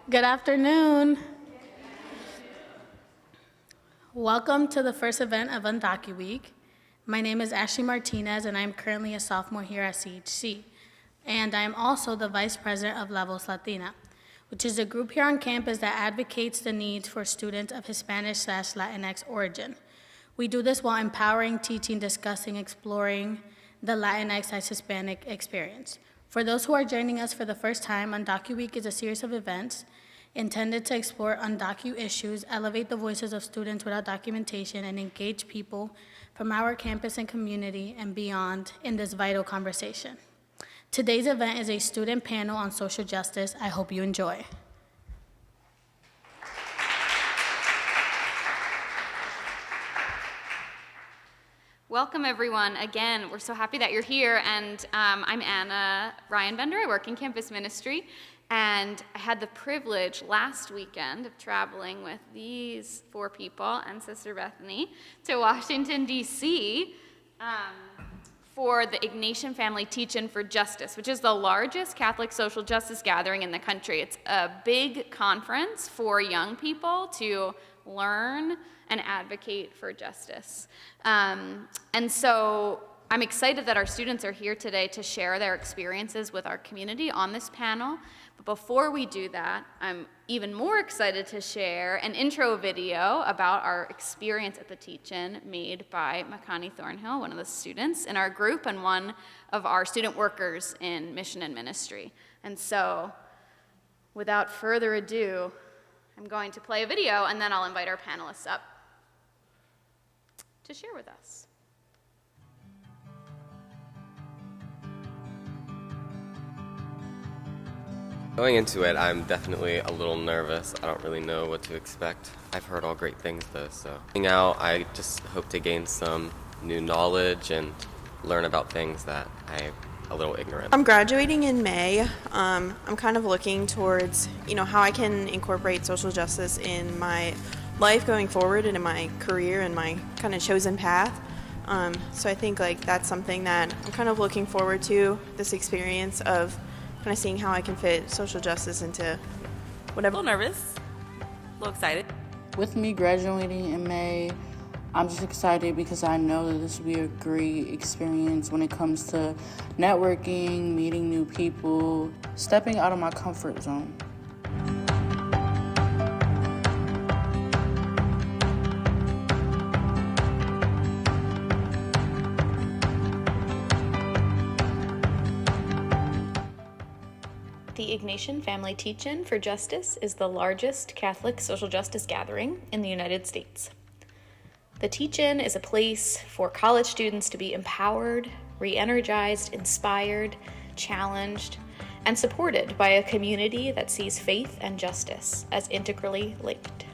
Good afternoon. Welcome to the first event of UndocuWeek. My name is Ashley Martinez, and I'm currently a sophomore here at CHC. And I'm also the vice president of La Voz Latina, which is a group here on campus that advocates the needs for students of Hispanic/Latinx origin. We do this while empowering, teaching, discussing, exploring the Latinx/Hispanic experience. For those who are joining us for the first time, UndocuWeek is a series of events intended to explore undocu issues, elevate the voices of students without documentation, and engage people from our campus and community and beyond in this vital conversation. Today's event is a student panel on social justice. I hope you enjoy. Welcome, everyone. Again, we're so happy that you're here. And I'm Anna Ryan Bender. I work in campus ministry. And I had the privilege last weekend of traveling with these four people and Sister Bethany to Washington, D.C. For the Ignatian Family Teach-In for Justice, which is the largest Catholic social justice gathering in the country. It's a big conference for young people to learn and advocate for justice. And so I'm excited that our students are here today to share their experiences with our community on this panel. But before we do that, I'm even more excited to share an intro video about our experience at the Teach-In made by Makani Thornhill, one of the students in our group and one of our student workers in mission and ministry. And so, without further ado, I'm going to play a video, and then I'll invite our panelists up to share with us. Going into it, I'm definitely a little nervous. I don't really know what to expect. I've heard all great things though, so. Coming out, I just hope to gain some new knowledge and learn about things that I'm a little ignorant. I'm graduating in May. I'm kind of looking towards, how I can incorporate social justice in my life going forward and in my career and my kind of chosen path. So I think that's something that I'm kind of looking forward to, this experience of kind of seeing how I can fit social justice into whatever. A little nervous, a little excited. With me graduating in May, I'm just excited because I know that this will be a great experience when it comes to networking, meeting new people, stepping out of my comfort zone. The Ignatian Family Teach-In for Justice is the largest Catholic social justice gathering in the United States. The Teach-In is a place for college students to be empowered, re-energized, inspired, challenged, and supported by a community that sees faith and justice as integrally linked.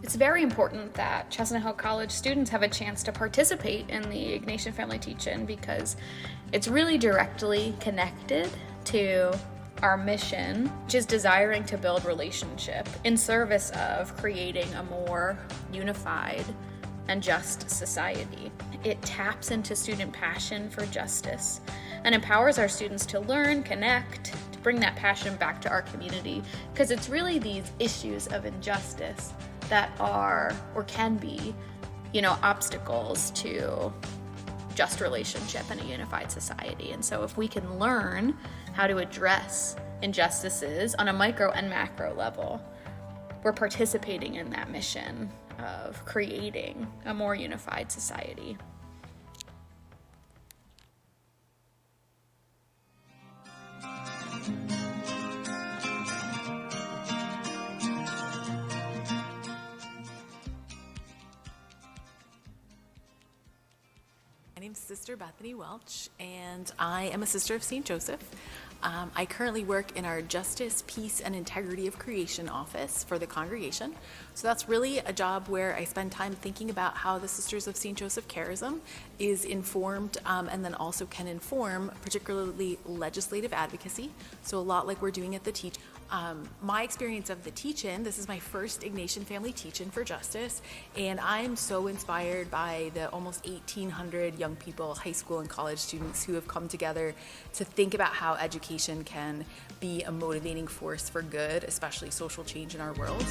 It's very important that Chestnut Hill College students have a chance to participate in the Ignatian Family Teach-In because it's really directly connected to our mission, which is desiring to build relationship in service of creating a more unified and just society. It taps into student passion for justice and empowers our students to learn, connect, to bring that passion back to our community, because it's really these issues of injustice that are or can be, obstacles to just relationship and a unified society. And so if we can learn how to address injustices on a micro and macro level, we're participating in that mission of creating a more unified society. My name's Sister Bethany Welch, and I am a sister of St. Joseph. I currently work in our Justice, Peace, and Integrity of Creation office for the congregation. So that's really a job where I spend time thinking about how the Sisters of St. Joseph charism is informed and then also can inform particularly legislative advocacy. So a lot like we're doing at the Teach. My experience of the Teach-In, this is my first Ignatian Family Teach-In for Justice, and I'm so inspired by the almost 1,800 young people, high school and college students who have come together to think about how education can be a motivating force for good, especially social change in our world.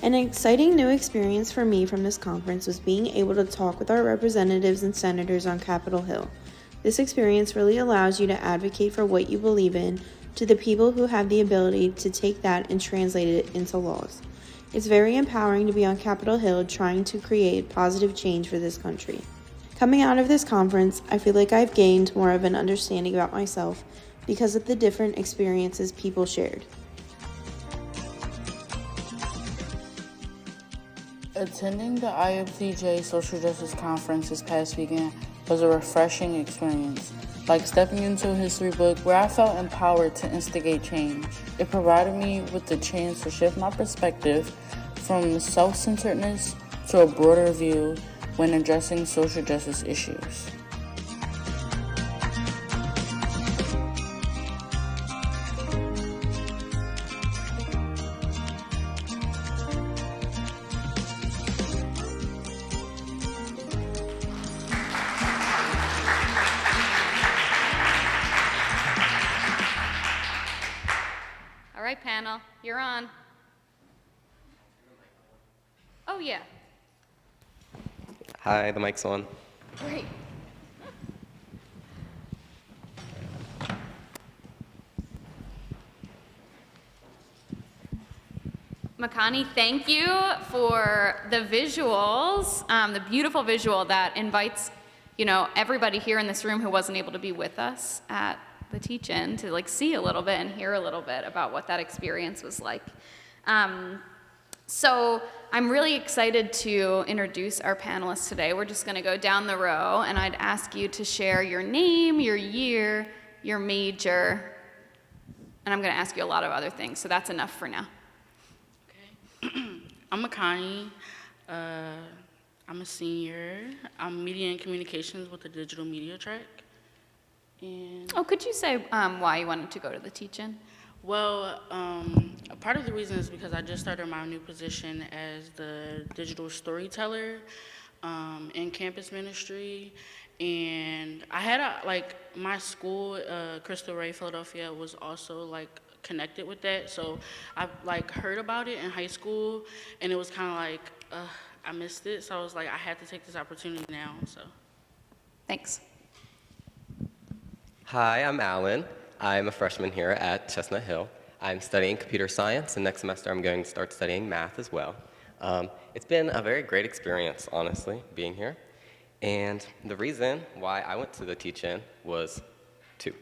An exciting new experience for me from this conference was being able to talk with our representatives and senators on Capitol Hill. This experience really allows you to advocate for what you believe in to the people who have the ability to take that and translate it into laws. It's very empowering to be on Capitol Hill trying to create positive change for this country. Coming out of this conference, I feel like I've gained more of an understanding about myself because of the different experiences people shared. Attending the IFCJ Social Justice Conference this past weekend was a refreshing experience, like stepping into a history book where I felt empowered to instigate change. It provided me with the chance to shift my perspective from self-centeredness to a broader view when addressing social justice issues. All right, panel, you're on. Oh, yeah. Hi, the mic's on. Great. Makani, thank you for the visuals, the beautiful visual that invites, everybody here in this room who wasn't able to be with us at the Teach-In to see a little bit and hear a little bit about what that experience was like. So I'm really excited to introduce our panelists today. We're just gonna go down the row and I'd ask you to share your name, your year, your major, and I'm gonna ask you a lot of other things, so that's enough for now. I'm Makani. I'm a senior. I'm media and communications with the digital media track. And Oh, could you say why you wanted to go to the Teach-In? well, part of the reason is because I just started my new position as the digital storyteller in campus ministry. And I had my school, Crystal Ray Philadelphia, was also connected with that. So I heard about it in high school, and it was kind of I missed it. So I was I had to take this opportunity now. So Thanks. Hi, I'm Alan. I'm a freshman here at Chestnut Hill. I'm studying computer science, and next semester I'm going to start studying math as well. It's been a very great experience, honestly, being here. And the reason why I went to the Teach-In was two.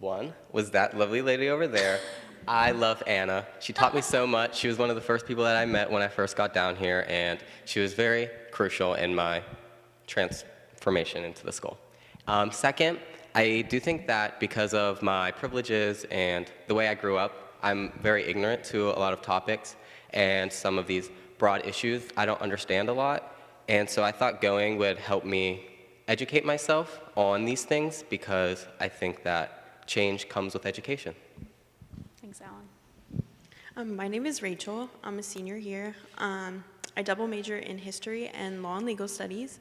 One was that lovely lady over there. I love Anna. She taught me so much. She was one of the first people that I met when I first got down here, and she was very crucial in my transformation into the school. Second, I do think that because of my privileges and the way I grew up, I'm very ignorant to a lot of topics, and some of these broad issues I don't understand a lot. And so I thought going would help me educate myself on these things, because I think that change comes with education. Thanks, Alan. My name is Rachel. I'm a senior here. I double major in history and law and legal studies.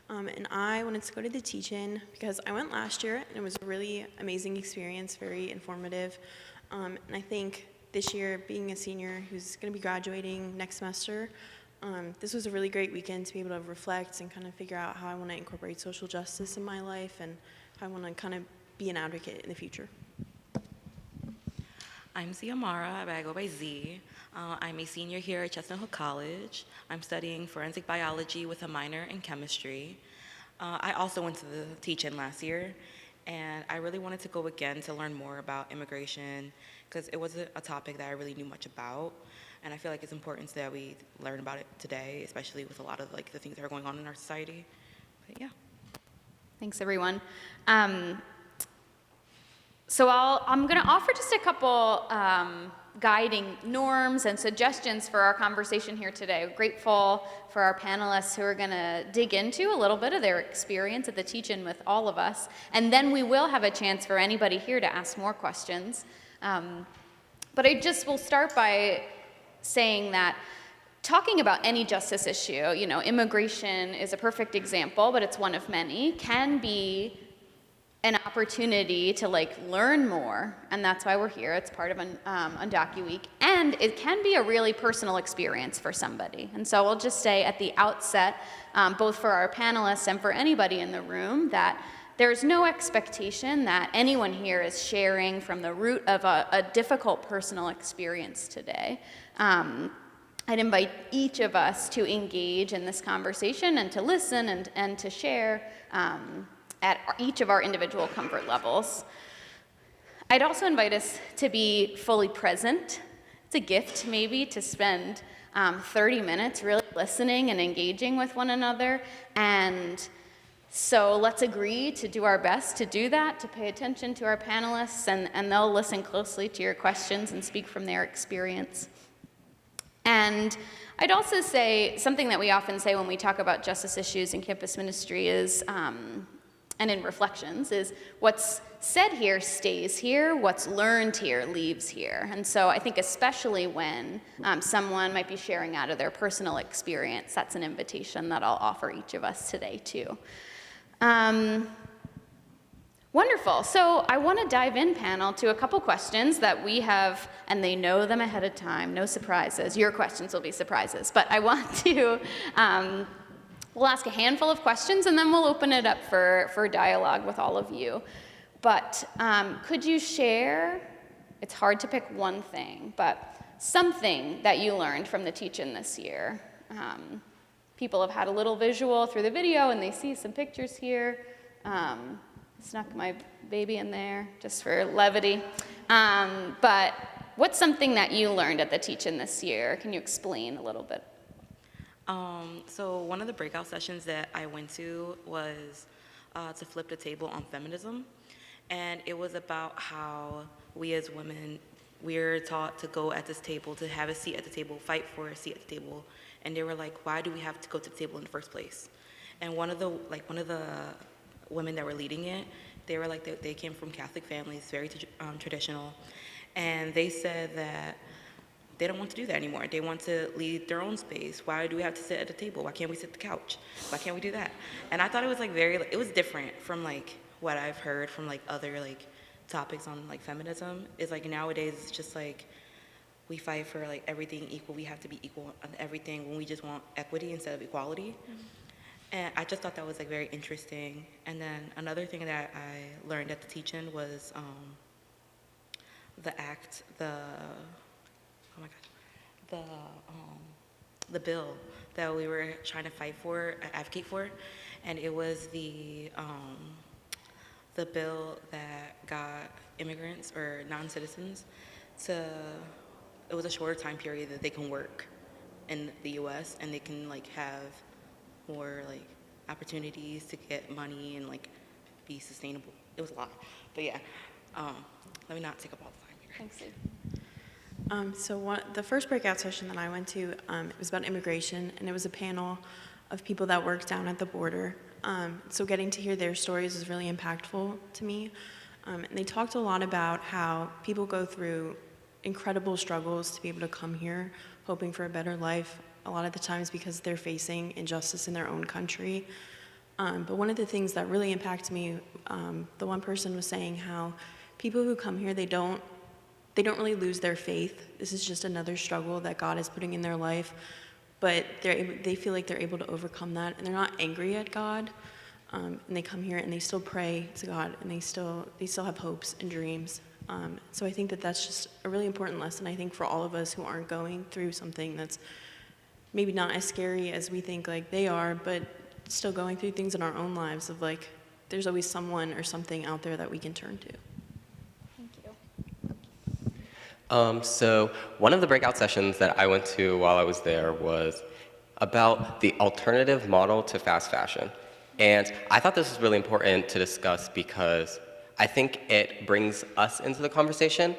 And I wanted to go to the Teach-In because I went last year and it was a really amazing experience, very informative. And I think this year, being a senior who's going to be graduating next semester, this was a really great weekend to be able to reflect and kind of figure out how I want to incorporate social justice in my life and how I want to kind of be an advocate in the future. I'm Ziamara, but I go by Z. I'm a senior here at Chestnut Hill College. I'm studying forensic biology with a minor in chemistry. I also went to the Teach-In last year, and I really wanted to go again to learn more about immigration, because it wasn't a topic that I really knew much about, and I feel like it's important that we learn about it today, especially with a lot of the things that are going on in our society. But yeah. Thanks, everyone. So I'm going to offer just a couple guiding norms and suggestions for our conversation here today. We're grateful for our panelists who are going to dig into a little bit of their experience at the teach-in with all of us, and then we will have a chance for anybody here to ask more questions. But I just will start by saying that talking about any justice issue, you know, immigration is a perfect example, but it's one of many, can be an opportunity to learn more, and that's why we're here. It's part of Undocu Week, and it can be a really personal experience for somebody. And so I'll just say at the outset, both for our panelists and for anybody in the room, that there's no expectation that anyone here is sharing from the root of a difficult personal experience today. I'd invite each of us to engage in this conversation and to listen and to share at each of our individual comfort levels. I'd also invite us to be fully present. It's a gift maybe to spend 30 minutes really listening and engaging with one another. And so let's agree to do our best to do that, to pay attention to our panelists, and they'll listen closely to your questions and speak from their experience. And I'd also say something that we often say when we talk about justice issues in campus ministry is, and in reflections, is what's said here stays here, what's learned here leaves here. And so I think especially when someone might be sharing out of their personal experience, that's an invitation that I'll offer each of us today too. Wonderful. So I want to dive in, panel, to a couple questions that we have, and they know them ahead of time, no surprises. Your questions will be surprises, but I want to, we'll ask a handful of questions and then we'll open it up for dialogue with all of you. But could you share, it's hard to pick one thing, but something that you learned from the teach-in this year? People have had a little visual through the video and they see some pictures here. Snuck my baby in there just for levity. But what's something that you learned at the teach-in this year? Can you explain a little bit? So one of the breakout sessions that I went to was to flip the table on feminism. And it was about how we as women, we're taught to go at this table, to have a seat at the table, fight for a seat at the table. And they were like, why do we have to go to the table in the first place? And one of the women that were leading it, they were like, they came from Catholic families, very traditional. And they said that they don't want to do that anymore. They want to lead their own space. Why do we have to sit at the table? Why can't we sit at the couch? Why can't we do that? And I thought it was it was different from what I've heard from other topics on feminism. Is nowadays it's just we fight for everything equal. We have to be equal on everything when we just want equity instead of equality. Mm-hmm. And I just thought that was very interesting. And then another thing that I learned at the teach-in was the bill that we were trying to fight for, advocate for, and it was the bill that got immigrants or non-citizens it was a shorter time period that they can work in the U.S. and they can have more opportunities to get money and be sustainable. It was a lot, but yeah. Let me not take up all the time here. Thanks, Sue. So the first breakout session that I went to, it was about immigration, and it was a panel of people that work down at the border. So getting to hear their stories was really impactful to me. And they talked a lot about how people go through incredible struggles to be able to come here, hoping for a better life, a lot of the times because they're facing injustice in their own country. But one of the things that really impacted me, the one person was saying how people who come here, they don't really lose their faith. This is just another struggle that God is putting in their life, but they feel like they're able to overcome that, and they're not angry at God. And they come here and they still pray to God, and they still have hopes and dreams. So I think that that's just a really important lesson, I think, for all of us who aren't going through something that's maybe not as scary as we think they are, but still going through things in our own lives of there's always someone or something out there that we can turn to. So one of the breakout sessions that I went to while I was there was about the alternative model to fast fashion. And I thought this was really important to discuss because I think it brings us into the conversation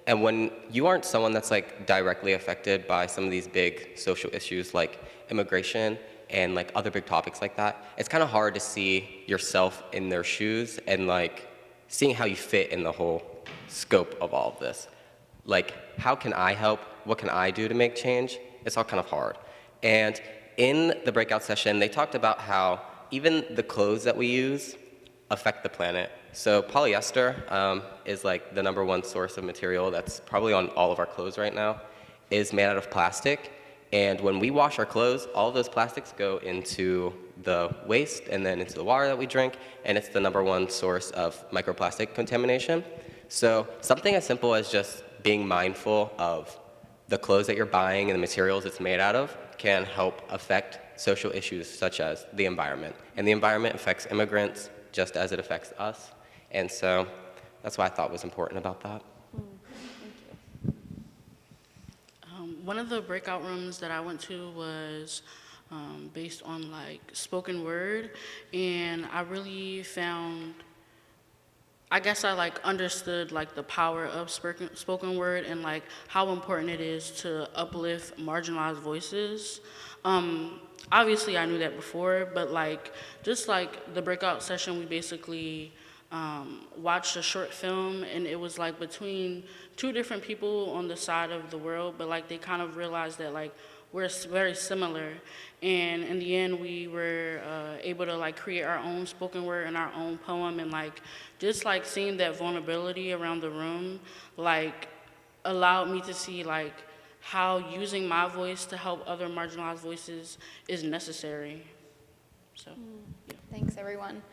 And when you aren't someone that's like directly affected by some of these big social issues like immigration and like other big topics like that, it's kind of hard to see yourself in their shoes and like seeing how you fit in the whole scope of all of this. Like, how can I help? What can I do to make change? It's all kind of hard. And in the breakout session, they talked about how even the clothes that we use affect the planet. So polyester is like the #1 source of material that's probably on all of our clothes right now, is made out of plastic. And when we wash our clothes, all of those plastics go into the waste and then into the water that we drink, and it's the #1 source of microplastic contamination. So something as simple as just being mindful of the clothes that you're buying and the materials it's made out of can help affect social issues such as the environment. And the environment affects immigrants just as it affects us. And so that's what I thought was important about that. One of the breakout rooms that I went to was based on like spoken word, and I really found, I guess I like understood like the power of spoken word and like how important it is to uplift marginalized voices. Obviously I knew that before, but like just like the breakout session, we basically watched a short film, and it was like between two different people on the side of the world, but like they kind of realized that like we're very similar, and in the end we were able to like create our own spoken word and our own poem, and like just like seeing that vulnerability around the room like allowed me to see like how using my voice to help other marginalized voices is necessary. So yeah. Thanks, everyone.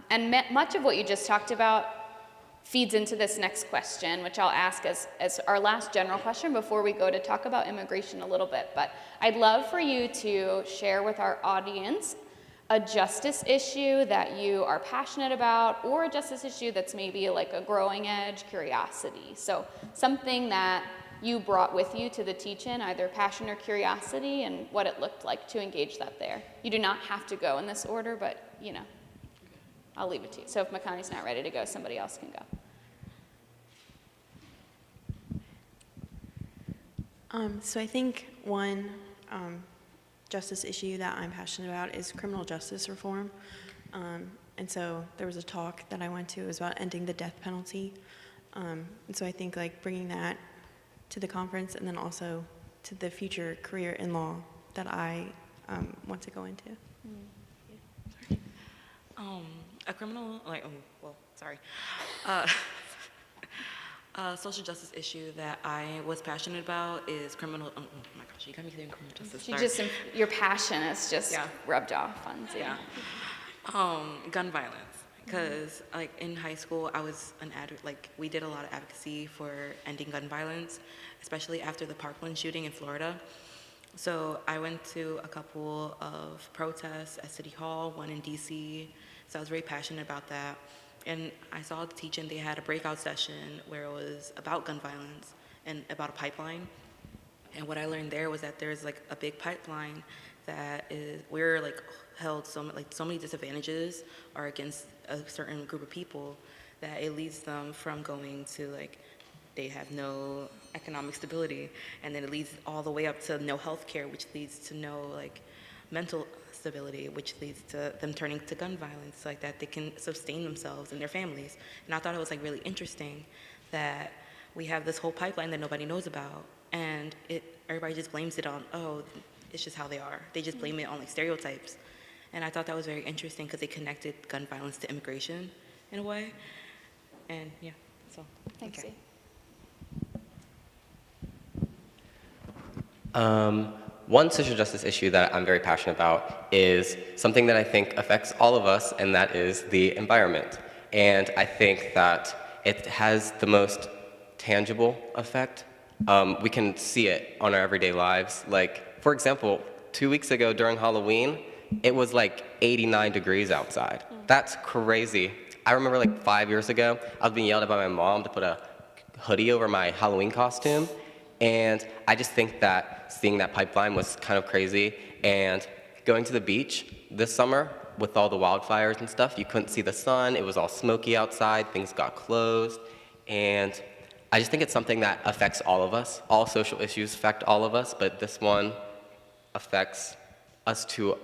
And much of what you just talked about feeds into this next question, which I'll ask as our last general question before we go to talk about immigration a little bit. But I'd love for you to share with our audience a justice issue that you are passionate about, or a justice issue that's maybe like a growing edge curiosity. So something that you brought with you to the teach-in, either passion or curiosity, and what it looked like to engage that there. You do not have to go in this order, but you know, I'll leave it to you. So if Makani's not ready to go, somebody else can go. So I think one justice issue that I'm passionate about is criminal justice reform. And so there was a talk that I went to, it was about ending the death penalty. And so I think like bringing that to the conference, and then also to the future career in law that I want to go into. A criminal, social justice issue that I was passionate about is criminal, oh my gosh, you got me saying criminal justice. Your passion is just rubbed off on Zoom. Gun violence. Because like in high school, I was we did a lot of advocacy for ending gun violence, especially after the Parkland shooting in Florida. So I went to a couple of protests at City Hall, one in DC. So I was very passionate about that. And I saw the teach-in, they had a breakout session where it was about gun violence and about a pipeline. And what I learned there was that there's like a big pipeline that is, we're like held so many disadvantages are against a certain group of people that it leads them from going to like, they have no economic stability, and then it leads all the way up to no health care, which leads to no like mental stability, which leads to them turning to gun violence, like that they can sustain themselves and their families. And I thought it was like really interesting that we have this whole pipeline that nobody knows about, and everybody just blames it on, oh, it's just how they are. They just blame it on like stereotypes. And I thought that was very interesting because they connected gun violence to immigration in a way. And yeah, so. Thanks. Okay. One social justice issue that I'm very passionate about is something that I think affects all of us, and that is the environment. And I think that it has the most tangible effect. We can see it on our everyday lives. Like, for example, 2 weeks ago during Halloween, it was like 89 degrees outside. That's crazy. I remember like 5 years ago, I was being yelled at by my mom to put a hoodie over my Halloween costume. And I just think that seeing that pipeline was kind of crazy. And going to the beach this summer with all the wildfires and stuff, you couldn't see the sun. It was all smoky outside. Things got closed. And I just think it's something that affects all of us. All social issues affect all of us, but this one affects us to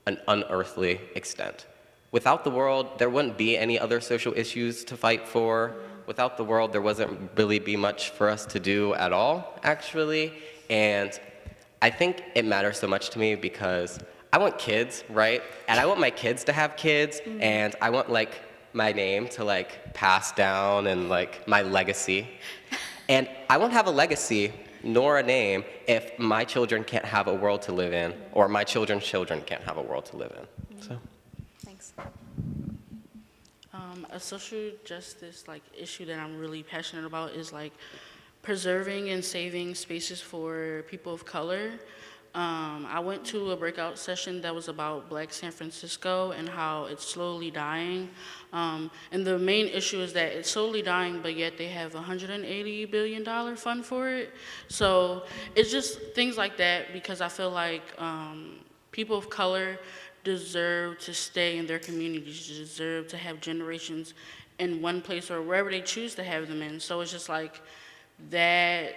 an unearthly extent. Without the world, there wouldn't be any other social issues to fight for. Without the world, there wasn't really be much for us to do at all, actually. And I think it matters so much to me because I want kids, right? And I want my kids to have kids, and I want like my name to like pass down and like my legacy. And I won't have a legacy nor a name if my children can't have a world to live in, or my children's children can't have a world to live in. So. Thanks. A social justice like issue that I'm really passionate about is like preserving and saving spaces for people of color. I went to a breakout session that was about Black San Francisco and how it's slowly dying. And the main issue is that it's slowly dying, but yet they have a $180 billion fund for it. So it's just things like that, because I feel like people of color deserve to stay in their communities, deserve to have generations in one place or wherever they choose to have them in. So it's just like that,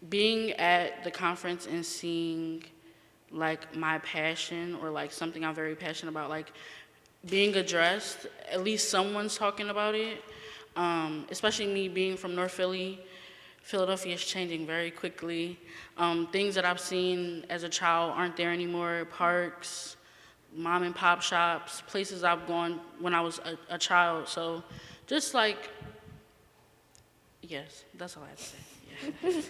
being at the conference and seeing like my passion or like something I'm very passionate about, like being addressed, at least someone's talking about it. Especially me being from North Philly, Philadelphia is changing very quickly. Things that I've seen as a child aren't there anymore. Parks, mom and pop shops, places I've gone when I was a child. So just like, yes, that's all I have to say. Yeah.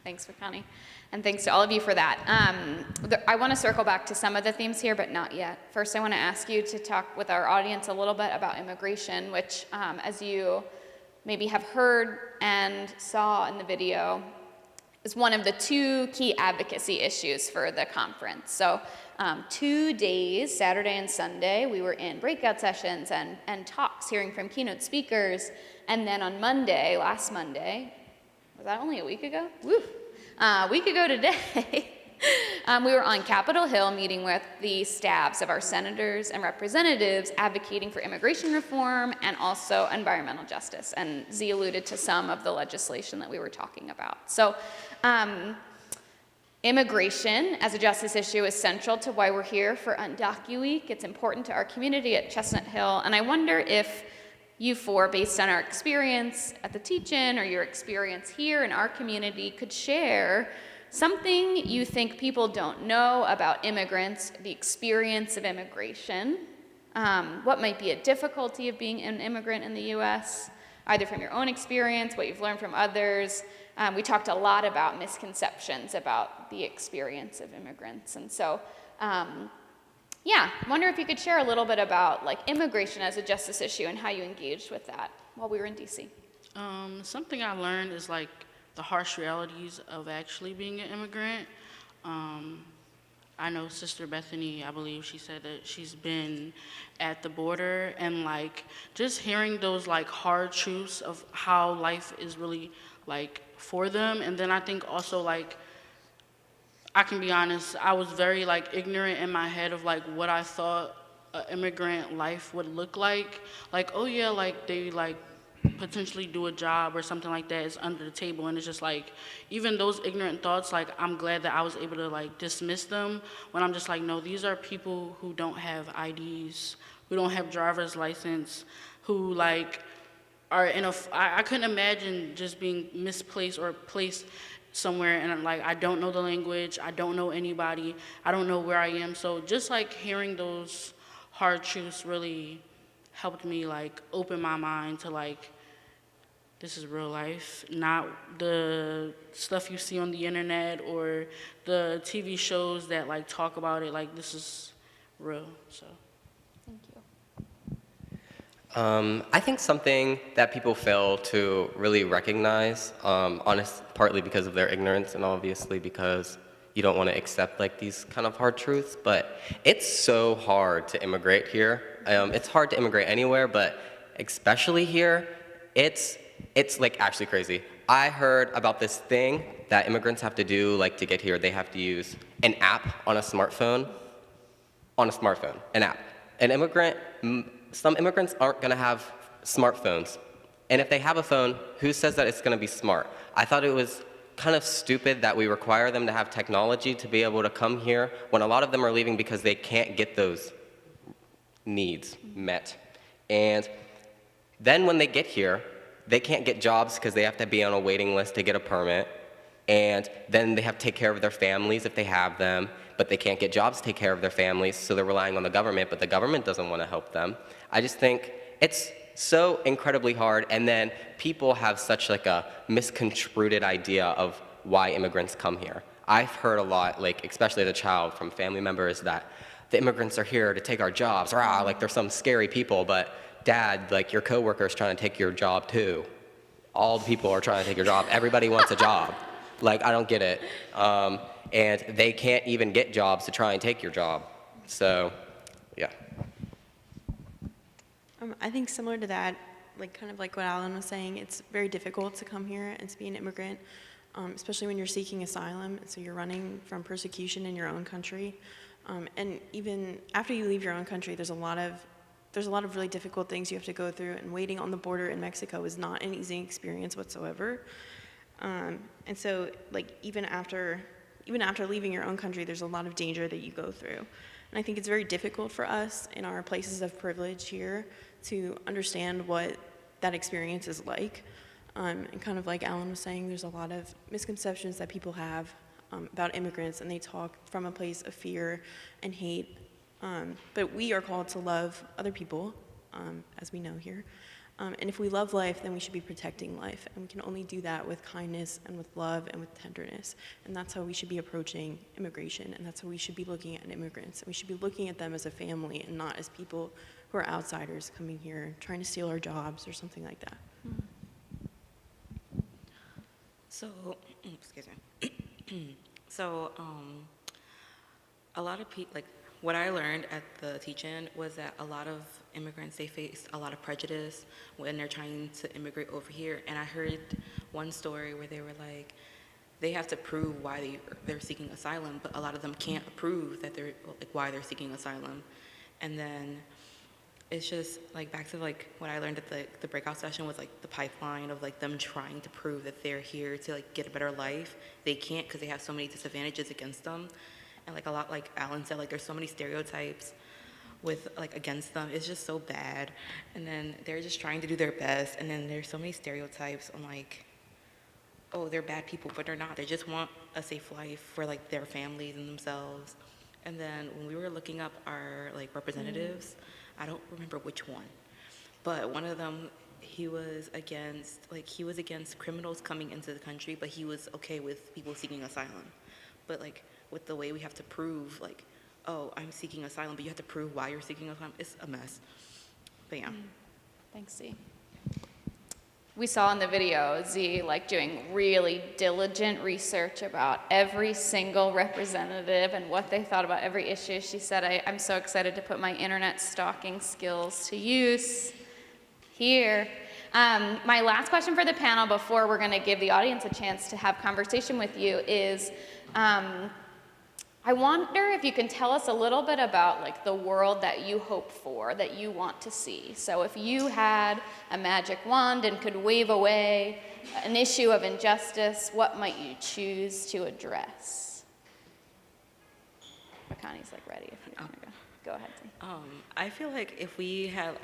Thanks, Connie. And thanks to all of you for that. I want to circle back to some of the themes here, but not yet. First, I want to ask you to talk with our audience a little bit about immigration, which, as you maybe have heard and saw in the video, is one of the two key advocacy issues for the conference. So 2 days, Saturday and Sunday, we were in breakout sessions and talks, hearing from keynote speakers. And then on Monday, last Monday, was that only a week ago? Woo! A week ago today, we were on Capitol Hill meeting with the staffs of our senators and representatives advocating for immigration reform and also environmental justice. And Z alluded to some of the legislation that we were talking about. So immigration as a justice issue is central to why we're here for Undocu Week. It's important to our community at Chestnut Hill. And I wonder if you four, based on our experience at the teach-in or your experience here in our community, could share something you think people don't know about immigrants, the experience of immigration, what might be a difficulty of being an immigrant in the US, either from your own experience, what you've learned from others. We talked a lot about misconceptions about the experience of immigrants. And so, yeah, I wonder if you could share a little bit about like immigration as a justice issue and how you engaged with that while we were in DC. Something I learned is like the harsh realities of actually being an immigrant. I know Sister Bethany, I believe she said that she's been at the border, and like just hearing those like hard truths of how life is really like for them. And then I think also like, I can be honest, I was very like ignorant in my head of like what I thought an immigrant life would look like. Like, oh yeah, like they like potentially do a job or something like that is under the table, and it's just like, even those ignorant thoughts, like I'm glad that I was able to like dismiss them when I'm just like, no, these are people who don't have IDs, who don't have driver's license, who like are in a, I couldn't imagine just being misplaced or placed somewhere and like I don't know the language, I don't know anybody, I don't know where I am. So just like hearing those hard truths really helped me like open my mind to like, this is real life, not the stuff you see on the internet or the TV shows that like talk about it. Like this is real. So Thank you. I think something that people fail to really recognize, partly because of their ignorance and obviously because you don't want to accept like these kind of hard truths, but it's so hard to immigrate here. It's hard to immigrate anywhere, but especially here, it's like actually crazy. I heard about this thing that immigrants have to do like to get here. They have to use an app on a smartphone, an app. Some immigrants aren't gonna have smartphones And if they have a phone, who says that it's going to be smart? I thought it was kind of stupid that we require them to have technology to be able to come here when a lot of them are leaving because they can't get those needs met. And then when they get here, they can't get jobs because they have to be on a waiting list to get a permit. And then they have to take care of their families if they have them, but they can't get jobs to take care of their families, so they're relying on the government, but the government doesn't want to help them. I just think it's so incredibly hard, and then people have such like a misconstrued idea of why immigrants come here. I've heard a lot, like especially as a child, from family members that the immigrants are here to take our jobs, rah, like they're some scary people, but Dad, like your coworker is trying to take your job too. All the people are trying to take your job. Everybody wants a job. Like, I don't get it. And they can't even get jobs to try and take your job. So, yeah. I think similar to that, like kind of like what Alan was saying, it's very difficult to come here and to be an immigrant, especially when you're seeking asylum. So you're running from persecution in your own country. And even after you leave your own country, there's a lot of really difficult things you have to go through, and waiting on the border in Mexico is not an easy experience whatsoever. And so, like, even after leaving your own country, there's a lot of danger that you go through. And I think it's very difficult for us in our places of privilege here to understand what that experience is like. And kind of like Alan was saying, there's a lot of misconceptions that people have about immigrants, and they talk from a place of fear and hate. But we are called to love other people, as we know here. And if we love life, then we should be protecting life. And we can only do that with kindness and with love and with tenderness. And that's how we should be approaching immigration. And that's how we should be looking at immigrants. And we should be looking at them as a family and not as people who are outsiders coming here, trying to steal our jobs or something like that. So, excuse me. So, a lot of people, like, what I learned at the teach-in was that a lot of immigrants, they face a lot of prejudice when they're trying to immigrate over here. And I heard one story where they were like, they have to prove why they're seeking asylum, but a lot of them can't prove that they're, like, why they're seeking asylum. And then it's just like back to like what I learned at the breakout session was like the pipeline of like them trying to prove that they're here to like get a better life. They can't because they have so many disadvantages against them. And like a lot, like Alan said, like there's so many stereotypes with like against them. It's just so bad. And then they're just trying to do their best. And then there's so many stereotypes on like, oh, they're bad people, but they're not. They just want a safe life for like their families and themselves. And then when we were looking up our like representatives, I don't remember which one, but one of them, he was against criminals coming into the country, but he was okay with people seeking asylum. But like with the way we have to prove like, oh, I'm seeking asylum, but you have to prove why you're seeking asylum, it's a mess. But yeah. Thanks, Z. We saw in the video Z like doing really diligent research about every single representative and what they thought about every issue. She said, I'm so excited to put my internet stalking skills to use here. My last question for the panel before we're gonna give the audience a chance to have conversation with you is, I wonder if you can tell us a little bit about like the world that you hope for, that you want to see. So if you had a magic wand and could wave away an issue of injustice, what might you choose to address? Makani's like ready if you're gonna go. Go ahead, Z. I feel like if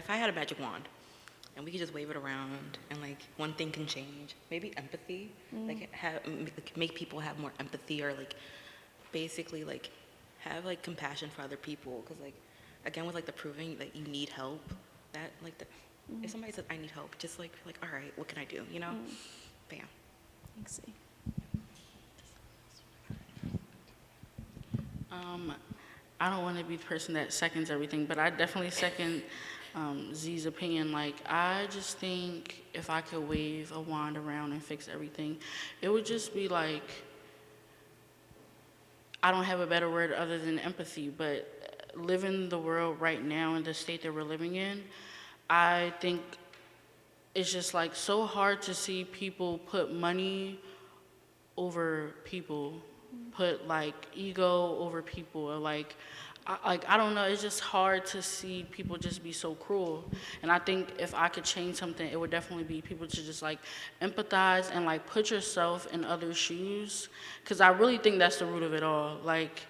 I had a magic wand and we could just wave it around and like one thing can change, maybe empathy, like make people have more empathy, or like basically like have like compassion for other people, because like again with like the proving that you need help, that like if somebody says I need help, just like all right, what can I do, you know? Bam. Thanks, Z. I don't want to be the person that seconds everything, but I definitely second Z's opinion. Like, I just think if I could wave a wand around and fix everything, it would just be like, I don't have a better word other than empathy, but living the world right now in the state that we're living in, I think it's just like so hard to see people put money over people. put like ego over people, or like I don't know, it's just hard to see people just be so cruel. And I think if I could change something, it would definitely be people to just like empathize and like put yourself in others' shoes, because I really think that's the root of it all. Like,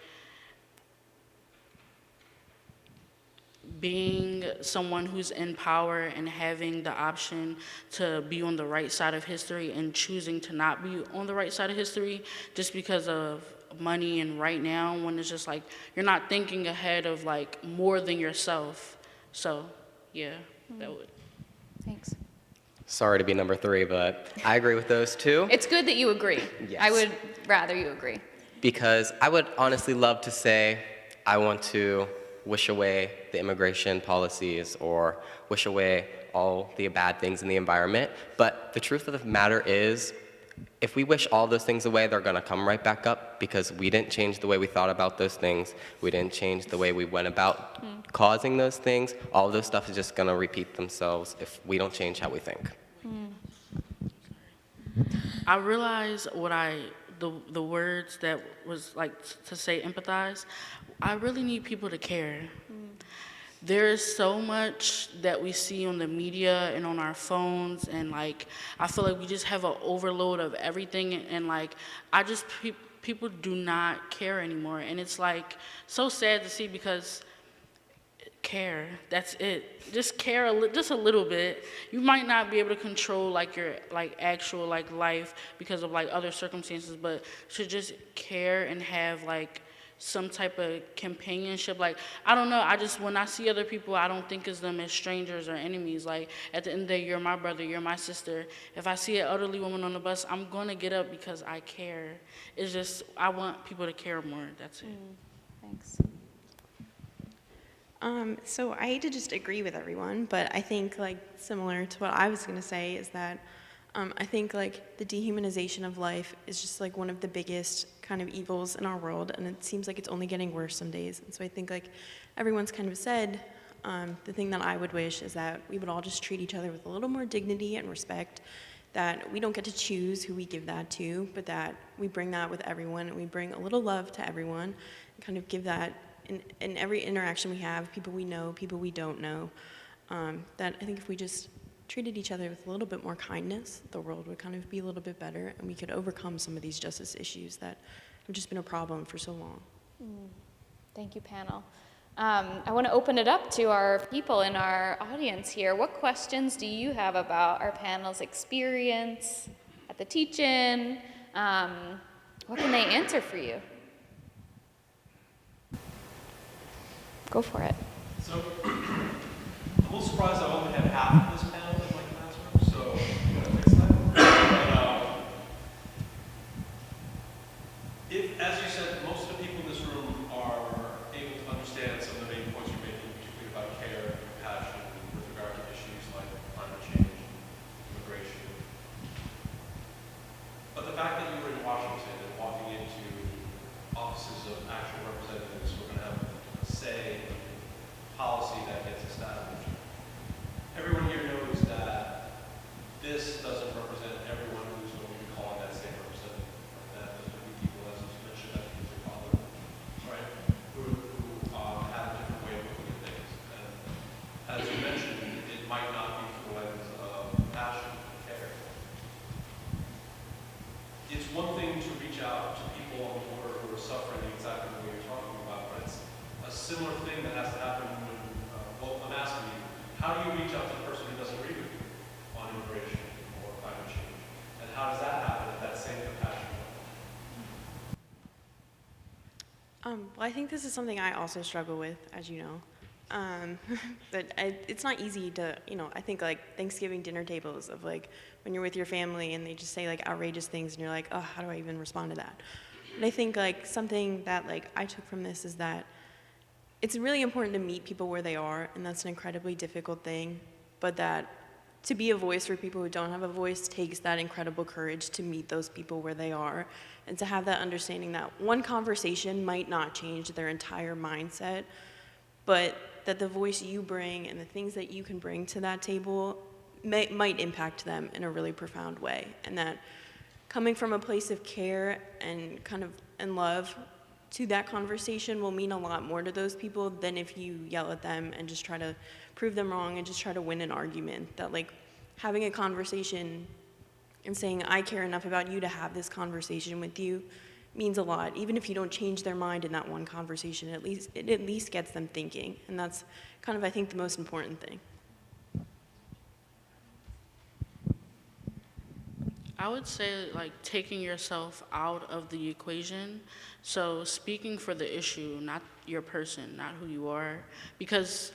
being someone who's in power and having the option to be on the right side of history and choosing to not be on the right side of history just because of money and right now, when it's just like you're not thinking ahead of like more than yourself. So yeah, that would. Thanks. Sorry to be number 3, but I agree with those two. It's good that you agree. Yes. I would rather you agree. Because I would honestly love to say I want to wish away the immigration policies or wish away all the bad things in the environment. But the truth of the matter is, if we wish all those things away, they're going to come right back up, because we didn't change the way we thought about those things. We didn't change the way we went about causing those things. All of those stuff is just going to repeat themselves if we don't change how we think. I realized the words that was like to say empathize, I really need people to care. There is so much that we see on the media and on our phones, and like I feel like we just have an overload of everything, and like people do not care anymore, and it's like so sad to see, because care, that's it. Just care just a little bit. You might not be able to control like your like actual like life because of like other circumstances, but to just care and have like some type of companionship. Like, I don't know, when I see other people, I don't think of them as strangers or enemies. Like, at the end of the day, you're my brother, you're my sister. If I see an elderly woman on the bus, I'm gonna get up because I care. It's just, I want people to care more, that's it. Thanks. So I hate to just agree with everyone, but I think like similar to what I was gonna say is that I think like the dehumanization of life is just like one of the biggest kind of evils in our world, and it seems like it's only getting worse some days. And so I think like everyone's kind of said, the thing that I would wish is that we would all just treat each other with a little more dignity and respect, that we don't get to choose who we give that to, but that we bring that with everyone, and we bring a little love to everyone, and kind of give that in every interaction we have, people we know, people we don't know, that I think if we just treated each other with a little bit more kindness, the world would kind of be a little bit better, and we could overcome some of these justice issues that have just been a problem for so long. Thank you, panel. I want to open it up to our people in our audience here. What questions do you have about our panel's experience at the teach-in? What can they answer for you? Go for it. So, I'm a little surprised I only had half of this panel in my classroom, so I'm going to fix that. But, if, as you said, most of the people in this room are able to understand some of the main points you're making, particularly about care and compassion with regard to issues like climate change, immigration. But the fact that you were in Washington and walking into offices of actual representatives who are going to have a say in policy that gets established. Everyone here knows that this doesn't represent everyone who's going to be calling that same representative. That there's going to be people, as you mentioned, that use your father, right, who have a different way of looking at things. And as you mentioned, it might not be through the lens of passion and care. It's one thing to reach out to people on the border who are suffering exactly the way you're talking about, but it's a similar thing that has to happen when, well, I'm asking you, how do you reach out to the person who doesn't agree with you on immigration or climate change? And how does that happen at that same compassion level? Well, I think this is something I also struggle with, as you know. But it's not easy to, I think like Thanksgiving dinner tables of like when you're with your family and they just say like outrageous things and you're like, oh, how do I even respond to that? And I think like something that like I took from this is that it's really important to meet people where they are, and that's an incredibly difficult thing, but that to be a voice for people who don't have a voice takes that incredible courage to meet those people where they are, and to have that understanding that one conversation might not change their entire mindset, but that the voice you bring and the things that you can bring to that table might impact them in a really profound way, and that coming from a place of care and and love to that conversation will mean a lot more to those people than if you yell at them and just try to prove them wrong and just try to win an argument. That like having a conversation and saying, I care enough about you to have this conversation with you means a lot. Even if you don't change their mind in that one conversation, it at least gets them thinking. And that's kind of, I think, the most important thing. I would say like taking yourself out of the equation. So speaking for the issue, not your person, not who you are. Because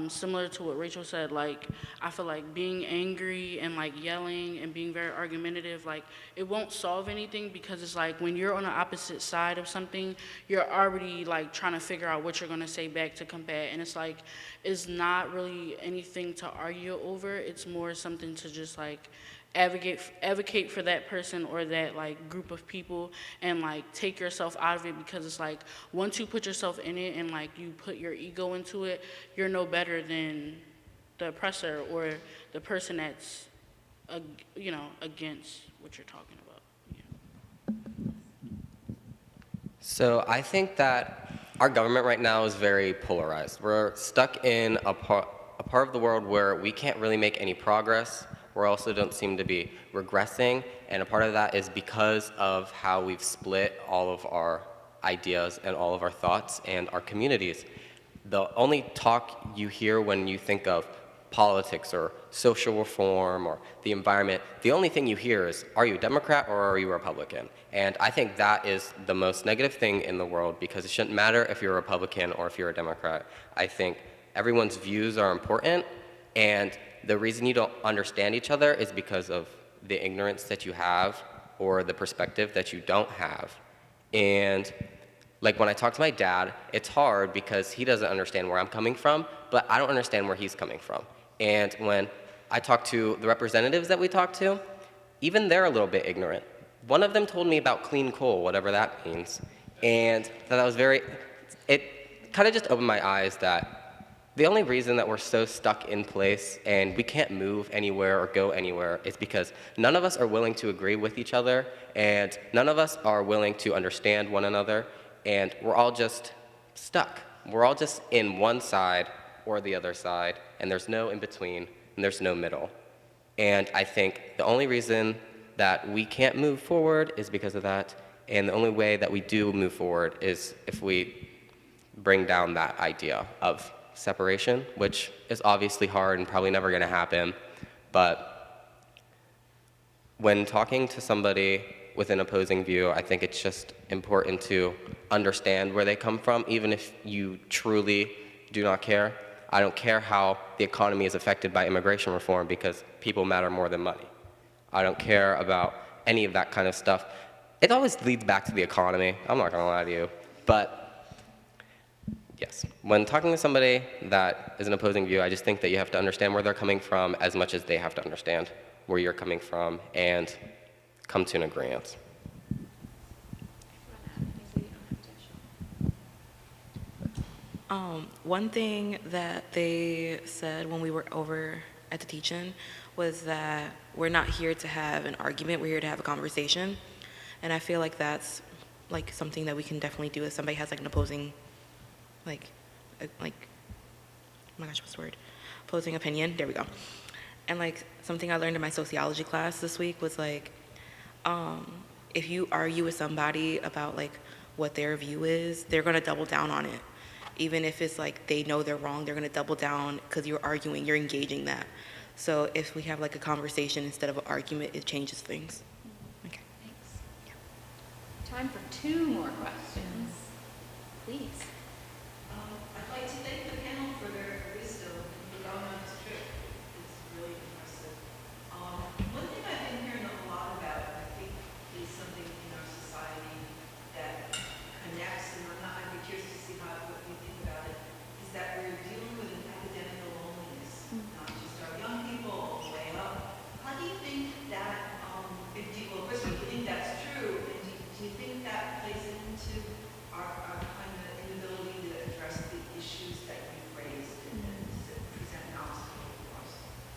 similar to what Rachel said, like I feel like being angry and like yelling and being very argumentative, like it won't solve anything, because it's like when you're on the opposite side of something, you're already like trying to figure out what you're gonna say back to combat, and it's like it's not really anything to argue over. It's more something to just like advocate for that person or that like group of people, and like take yourself out of it, because it's like once you put yourself in it and like you put your ego into it, you're no better than the oppressor or the person that's against what you're talking about. So I think that our government right now is very polarized. We're stuck in a part of the world where we can't really make any progress. We also don't seem to be regressing, and a part of that is because of how we've split all of our ideas and all of our thoughts and our communities. The only talk you hear when you think of politics or social reform or the environment, the only thing you hear is, are you a Democrat or are you a Republican? And I think that is the most negative thing in the world, because it shouldn't matter if you're a Republican or if you're a Democrat. I think everyone's views are important, and the reason you don't understand each other is because of the ignorance that you have or the perspective that you don't have. And like when I talk to my dad, it's hard because he doesn't understand where I'm coming from, but I don't understand where he's coming from. And when I talk to the representatives that we talk to, even they're a little bit ignorant. One of them told me about clean coal, whatever that means, and that was it kind of just opened my eyes that the only reason that we're so stuck in place and we can't move anywhere or go anywhere is because none of us are willing to agree with each other, and none of us are willing to understand one another, and we're all just stuck. We're all just in one side or the other side, and there's no in between, and there's no middle. And I think the only reason that we can't move forward is because of that, and the only way that we do move forward is if we bring down that idea of separation, which is obviously hard and probably never going to happen. But when talking to somebody with an opposing view, I think it's just important to understand where they come from, even if you truly do not care. I don't care how the economy is affected by immigration reform, because people matter more than money. I don't care about any of that kind of stuff. It always leads back to the economy, I'm not going to lie to you. But yes, when talking to somebody that is an opposing view, I just think that you have to understand where they're coming from as much as they have to understand where you're coming from and come to an agreement. One thing that they said when we were over at the teach-in was that we're not here to have an argument, we're here to have a conversation. And I feel like that's like something that we can definitely do if somebody has like an opposing oh my gosh, what's the word? Opposing opinion, there we go. And like something I learned in my sociology class this week was like, if you argue with somebody about like what their view is, they're gonna double down on it. Even if it's like they know they're wrong, they're gonna double down because you're arguing, you're engaging that. So if we have like a conversation instead of an argument, it changes things. Okay. Thanks. Yeah. Time for 2 more questions, please. I'd like to thank the panel for their wisdom in going on this trip. It's really impressive. One thing I've been hearing a lot about, and I think is something in our society that connects, and I'd be curious to see what you think about it, is that we're dealing with an epidemic of loneliness, not just our young people, all the way up. How do you think that, first of all, do you think that's true, and do you think that plays into our kind of inability to address the issues that you've raised and to present an obstacle for us?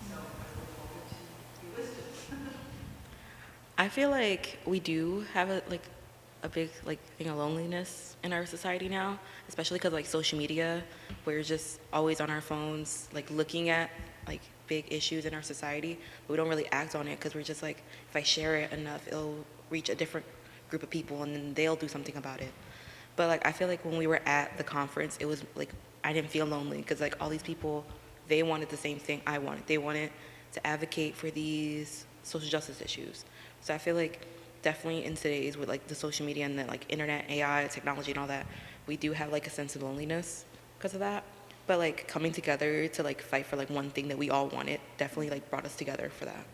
So I look forward to your wisdom. I feel like we do have a big like thing of loneliness in our society now, especially because like social media, we're just always on our phones, like looking at like big issues in our society, but we don't really act on it because we're just like, if I share it enough, it'll reach a different group of people and then they'll do something about it. But like I feel like when we were at the conference, it was like I didn't feel lonely because like all these people, they wanted the same thing I wanted. They wanted to advocate for these social justice issues. So I feel like definitely in today's with like the social media and the like internet, AI, technology and all that, we do have like a sense of loneliness because of that. But like coming together to like fight for like one thing that we all wanted definitely like brought us together for that.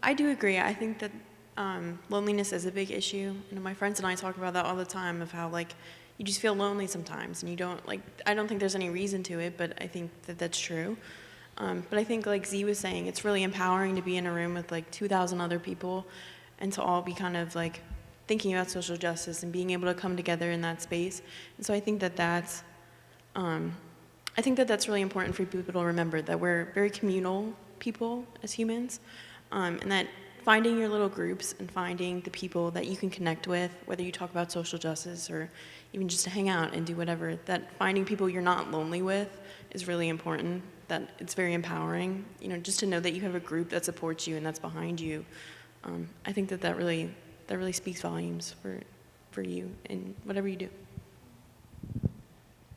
I do agree. I think that loneliness is a big issue. You know, my friends and I talk about that all the time of how like you just feel lonely sometimes and you don't like, I don't think there's any reason to it, but I think that that's true. But I think like Z was saying, it's really empowering to be in a room with like 2,000 other people and to all be kind of like thinking about social justice and being able to come together in that space. And so I think that that's really important for people to remember, that we're very communal people as humans, and that finding your little groups and finding the people that you can connect with, whether you talk about social justice or even just to hang out and do whatever, that finding people you're not lonely with is really important, that it's very empowering, you know, just to know that you have a group that supports you and that's behind you. I think that really speaks volumes for you in whatever you do.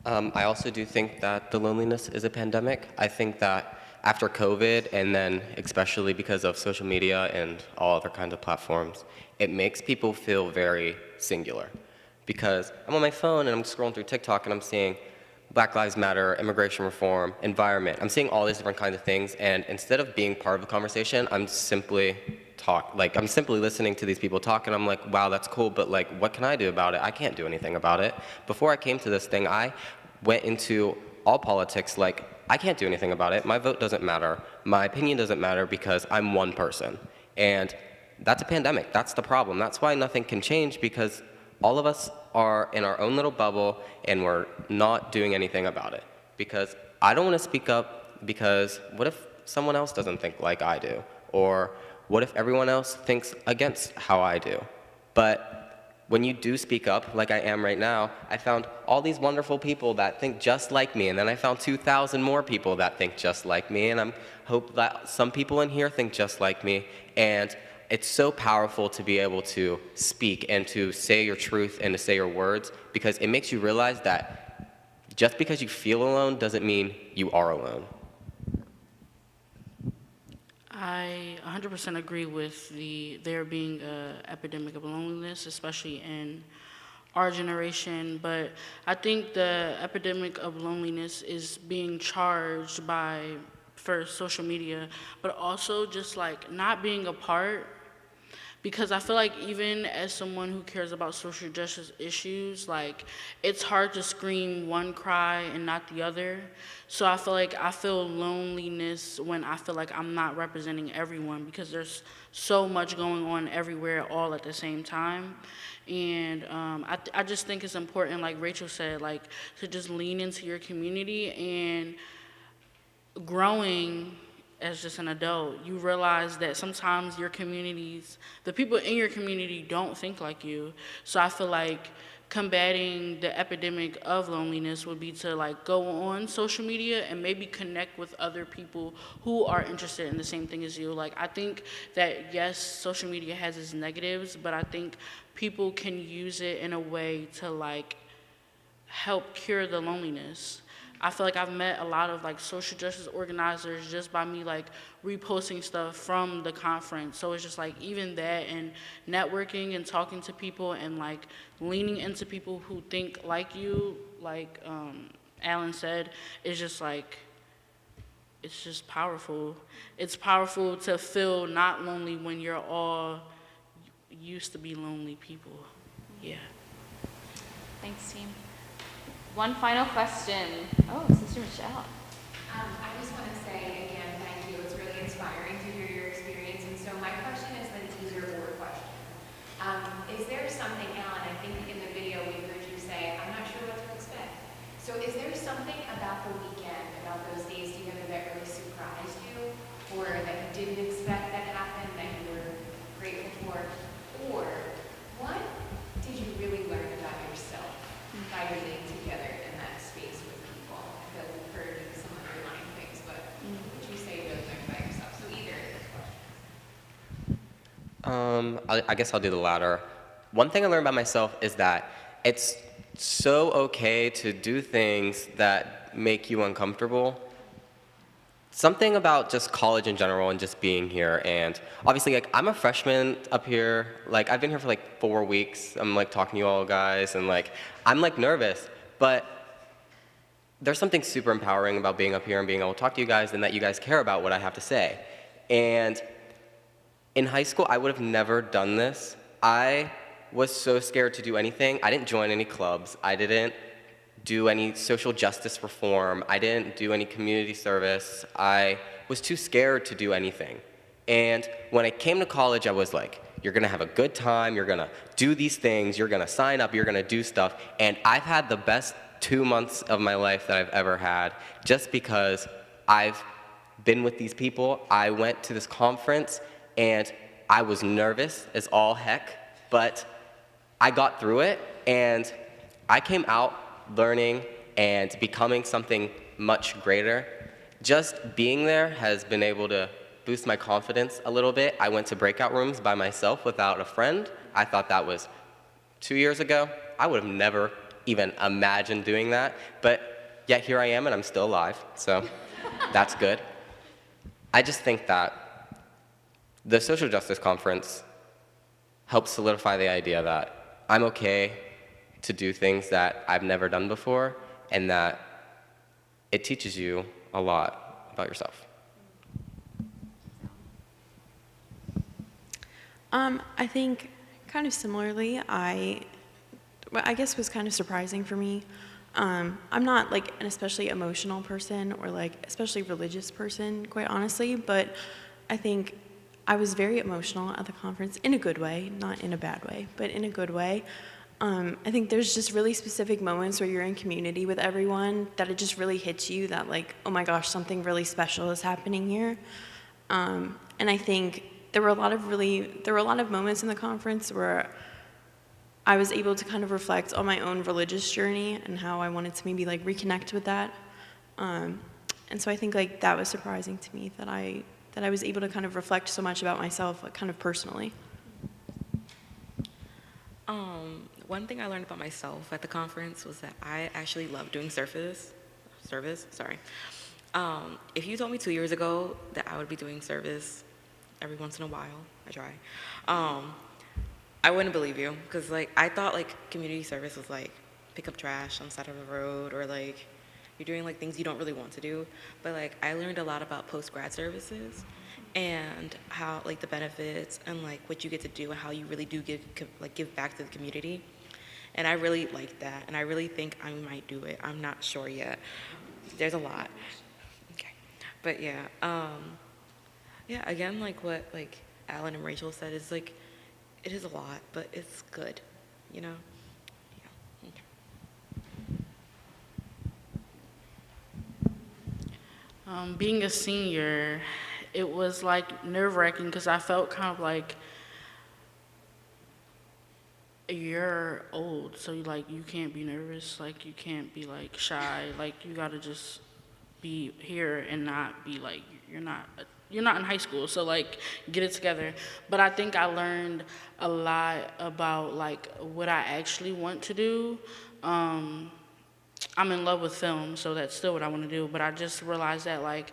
I also do think that the loneliness is a pandemic. I think that after COVID, and then especially because of social media and all other kinds of platforms, it makes people feel very singular. Because I'm on my phone and I'm scrolling through TikTok and I'm seeing Black Lives Matter, immigration reform, environment. I'm seeing all these different kinds of things, and instead of being part of the conversation, I'm simply listening to these people talk, and I'm like, wow, that's cool, but like, what can I do about it? I can't do anything about it. Before I came to this thing, I went into all politics like, I can't do anything about it. My vote doesn't matter. My opinion doesn't matter because I'm one person. And that's a pandemic. That's the problem. That's why nothing can change, because all of us are in our own little bubble and we're not doing anything about it. Because I don't want to speak up, because what if someone else doesn't think like I do? Or what if everyone else thinks against how I do? But when you do speak up, like I am right now, I found all these wonderful people that think just like me, and then I found 2,000 more people that think just like me, and I hope that some people in here think just like me. And it's so powerful to be able to speak and to say your truth and to say your words, because it makes you realize that just because you feel alone doesn't mean you are alone. I 100% agree with there being an epidemic of loneliness, especially in our generation. But I think the epidemic of loneliness is being charged by, first, social media, but also just like not being a part. Because I feel like even as someone who cares about social justice issues, like it's hard to scream one cry and not the other. So I feel like I feel loneliness when I feel like I'm not representing everyone, because there's so much going on everywhere all at the same time. And I just think it's important, like Rachel said, like to just lean into your community. And growing as just an adult, you realize that sometimes your communities, the people in your community don't think like you. So I feel like combating the epidemic of loneliness would be to like go on social media and maybe connect with other people who are interested in the same thing as you. Like I think that yes, social media has its negatives, but I think people can use it in a way to like help cure the loneliness. I feel like I've met a lot of like social justice organizers just by me like reposting stuff from the conference. So it's just like even that, and networking and talking to people and like leaning into people who think like you, like Alan said, is just like, it's just powerful. It's powerful to feel not lonely when you're all used to be lonely people. Yeah. Thanks, team. One final question. Oh, Sister Michelle. I just want to say again, thank you. It's really inspiring to hear your experience. And so my question is an either or question. Is there something, Alan, I think in the video we heard you say, I'm not sure what to expect. So is there something about the weekend, about those days together that really surprised you, or that you didn't expect that happened, that you were grateful for, more, or what did you really learn about yourself by being together in that space with people? I feel like we've heard some underlying things, but what would you say you really learned about yourself? So either of those questions. I guess I'll do the latter. One thing I learned about myself is that it's so okay to do things that make you uncomfortable. Something about just college in general and just being here, and obviously, like, I'm a freshman up here. Like, I've been here for like 4 weeks. I'm like talking to you all guys, and like, I'm like nervous, but there's something super empowering about being up here and being able to talk to you guys, and that you guys care about what I have to say. And in high school, I would have never done this. I was so scared to do anything. I didn't join any clubs. I didn't do any social justice reform. I didn't do any community service. I was too scared to do anything. And when I came to college, I was like, you're gonna have a good time, you're gonna do these things, you're gonna sign up, you're gonna do stuff. And I've had the best 2 months of my life that I've ever had, just because I've been with these people. I went to this conference and I was nervous as all heck, but I got through it, and I came out learning and becoming something much greater. Just being there has been able to boost my confidence a little bit. I went to breakout rooms by myself without a friend. I thought that was 2 years ago. I would have never even imagined doing that, but yet here I am and I'm still alive, so that's good. I just think that the Social Justice Conference helps solidify the idea that I'm okay to do things that I've never done before, and that it teaches you a lot about yourself. I think kind of similarly, what I guess was kind of surprising for me. I'm not like an especially emotional person or like especially religious person, quite honestly, but I think I was very emotional at the conference in a good way, not in a bad way, but in a good way. I think there's just really specific moments where you're in community with everyone that it just really hits you that like, oh my gosh, something really special is happening here. And I think there were a lot of moments in the conference where I was able to kind of reflect on my own religious journey and how I wanted to maybe like reconnect with that. And so I think like that was surprising to me that I was able to kind of reflect so much about myself, like kind of personally. One thing I learned about myself at the conference was that I actually love doing service. If you told me 2 years ago that I would be doing service every once in a while, I try, I wouldn't believe you, because like I thought like community service was like pick up trash on the side of the road, or like you're doing like things you don't really want to do. But like I learned a lot about post-grad services and how like the benefits and like what you get to do and how you really do give back to the community. And I really like that, and I really think I might do it. I'm not sure yet. There's a lot. Okay, but yeah, again, like what like Alan and Rachel said, is like it is a lot, but it's good, you know. Yeah. Okay. Being a senior, it was like nerve-wracking because I felt kind of like you're old, so you can't be nervous, like you can't be like shy, like you gotta just be here and not be like you're not in high school, so like get it together. But I think I learned a lot about like what I actually want to do. I'm in love with film, so that's still what I want to do, but I just realized that like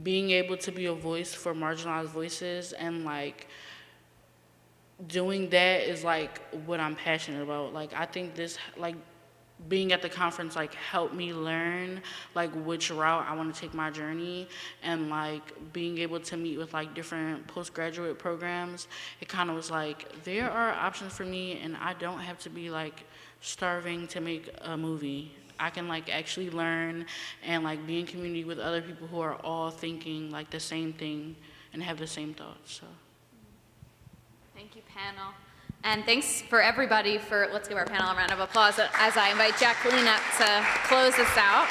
being able to be a voice for marginalized voices and like doing that is like what I'm passionate about. Like I think this like being at the conference like helped me learn like which route I want to take my journey, and like being able to meet with like different postgraduate programs, it kind of was like there are options for me and I don't have to be like starving to make a movie. I can like actually learn and like be in community with other people who are all thinking like the same thing and have the same thoughts. So Thank you, panel. And thanks for everybody for, let's give our panel a round of applause as I invite Jacqueline up to close us out.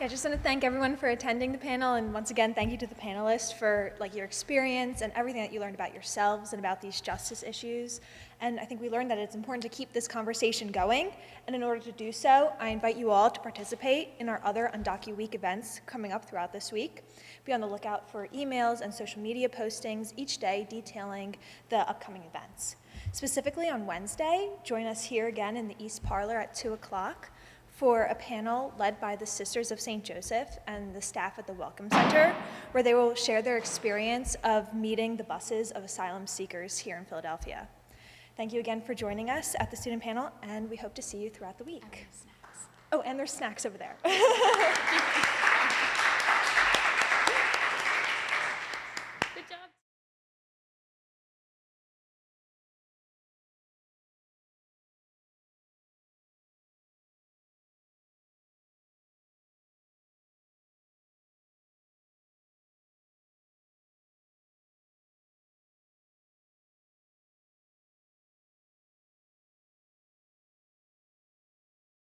Yeah, I just want to thank everyone for attending the panel, and once again, thank you to the panelists for your experience and everything that you learned about yourselves and about these justice issues. And I think we learned that it's important to keep this conversation going, and in order to do so, I invite you all to participate in our other Undocu Week events coming up throughout this week. Be on the lookout for emails and social media postings each day detailing the upcoming events. Specifically on Wednesday, join us here again in the East Parlor at 2 o'clock for a panel led by the Sisters of St. Joseph and the staff at the Welcome Center, where they will share their experience of meeting the buses of asylum seekers here in Philadelphia. Thank you again for joining us at the student panel, and we hope to see you throughout the week. Oh, and there's snacks over there.